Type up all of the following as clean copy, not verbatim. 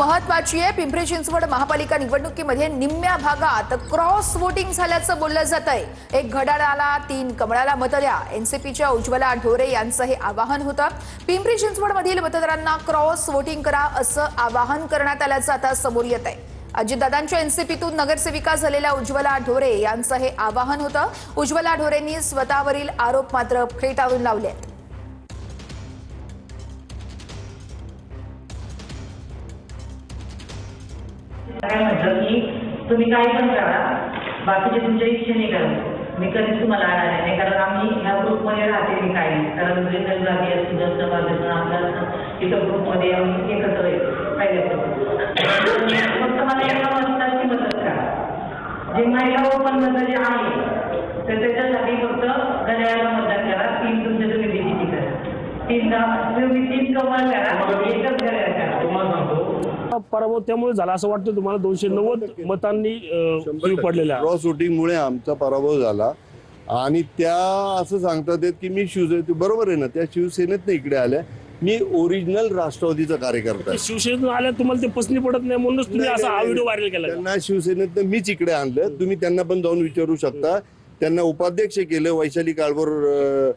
महत्त्वाची आहे। पिंपरी चिंचवड महापालिका निवडणुकीमध्ये निम्म्या भागात क्रॉस वोटिंग झाल्याचं बोललं जातंय। एक घड्याळाला 3 कमळाला मत द्या, एनसीपीच्या उज्ज्वला ढोरे यांचं हे आवाहन होतं। पिंपरी चिंचवडमधील मतदारांना क्रॉस वोटिंग करा असं आवाहन करण्यात आल्याचं आता समोर येत आहे। अजितदादांच्या एनसीपीतून नगरसेविका झालेल्या उज्ज्वला ढोरे यांचं हे आवाहन होतं। उज्ज्वला ढोरेंनी स्वतःवरील आरोप मात्र फेटाळून लावले आहेत। तुम्ही काही पण करा, बाकीचे तुमच्या इच्छेने करा, मी कधीच तुम्हाला आणणार नाही, कारण आम्ही ह्या ग्रुपमध्ये राहते मी काही, कारण जनरल जाती असतील जास्त बाजून आपल्या इथं ग्रुपमध्ये आम्ही एकत्र येतो पहिल्यापासून। फक्त मला एका वाजताची मदत करा, जे महिला ओपन मत जे आहे तर त्याच्यासाठी फक्त घड्याळाला मतदान करा, 3 तुमच्या तुम्ही डिजिटी करा, 3 कमाल करा, एकच घड्याळ करा। तुम्हाला सांगतो पराभव त्यामुळे झाला असं वाटतं तुम्हाला? 290 मतांनी पडलेला क्रॉस वोटिंगमुळे आमचा पराभव झाला आणि त्या असं सांगतात की मी शिवसेने, बरोबर आहे ना, त्या शिवसेनेत इकडे आल्या, मी ओरिजिनल राष्ट्रवादीचा कार्यकर्ता आहे। शिवसेनेतून आल्या तुम्हाला ते पसंती पडत नाही म्हणूनच तुम्ही असा हा व्हिडिओ व्हायरल केला। त्यांना शिवसेनेत मीच इकडे आणलं, तुम्ही त्यांना पण जाऊन विचारू शकता। त्यांना उपाध्यक्ष केलं, वैशाली काळभोर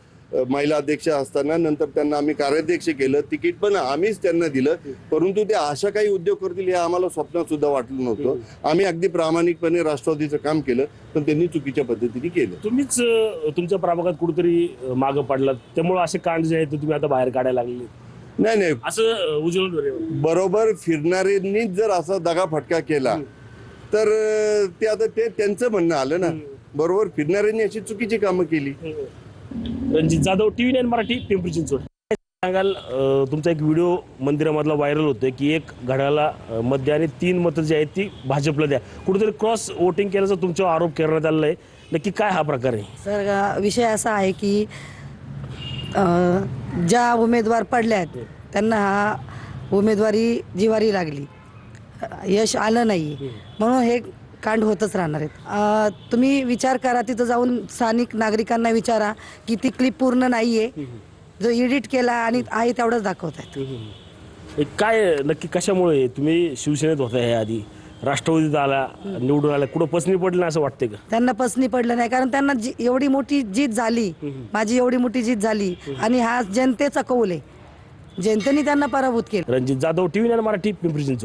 महिला अध्यक्ष असताना, नंतर त्यांना आम्ही कार्याध्यक्ष केलं, तिकीट पण आम्हीच त्यांना दिलं, परंतु ते अशा काही उद्योग करतील हे आम्हाला स्वप्नात सुद्धा वाटलं नव्हतं। आम्ही अगदी प्रामाणिकपणे राष्ट्रवादीचं काम केलं, पण त्यांनी चुकीच्या पद्धतीने केलं। तुम्हीच तुमच्या प्रभागात कुठेतरी मागं पडलात, त्यामुळे असे कांड जे आहेत ते तुम्ही आता बाहेर काढायला लागले। नाही असं उज्ज्वल बरोबर फिरणाऱ्यांनीच जर असा दगाफटका केला तर ते आता ते त्यांचं म्हणणं आलं ना, बरोबर फिरणाऱ्यांनी अशी चुकीची कामं केली। रणजित जाधव, TV9 मराठी, पिंपरी चिंचवड। सांगाल तुमचा एक व्हिडिओ मंदिरामधला व्हायरल होतोय की एक घड्याला मत द्या आणि 3 मतं जी आहेत ती भाजपला द्या, कुठेतरी क्रॉस वोटिंग केल्याचा तुमच्यावर आरोप करण्यात आलेला आहे, नक्की काय हा प्रकार आहे? सर, विषय असा आहे की ज्या उमेदवार पडल्यात त्यांना हा उमेदवारी जिवारी लागली, यश आलं नाही, म्हणून हे कांड होतच राहणार आहेत। तुम्ही विचार करा, तिथं जाऊन स्थानिक नागरिकांना विचारा की ती क्लिप पूर्ण नाहीये, जो एडिट केला आणि आहे तेवढंच दाखवतात। काय नक्की कशामुळे तुम्ही शिवसेनेत होता हे आधी, राष्ट्रवादीत आला, निवडून आला, कुठं पसनी पडलं असं वाटतंय का? त्यांना पसनी पडलं नाही, कारण त्यांना एवढी मोठी जीत झाली, माझी एवढी मोठी जीत झाली आणि हा जनतेचा कौल आहे, जनतेने त्यांना पराभूत केलं। रणजित जाधव, TV9 मराठी, पिंपरी चिंचवड।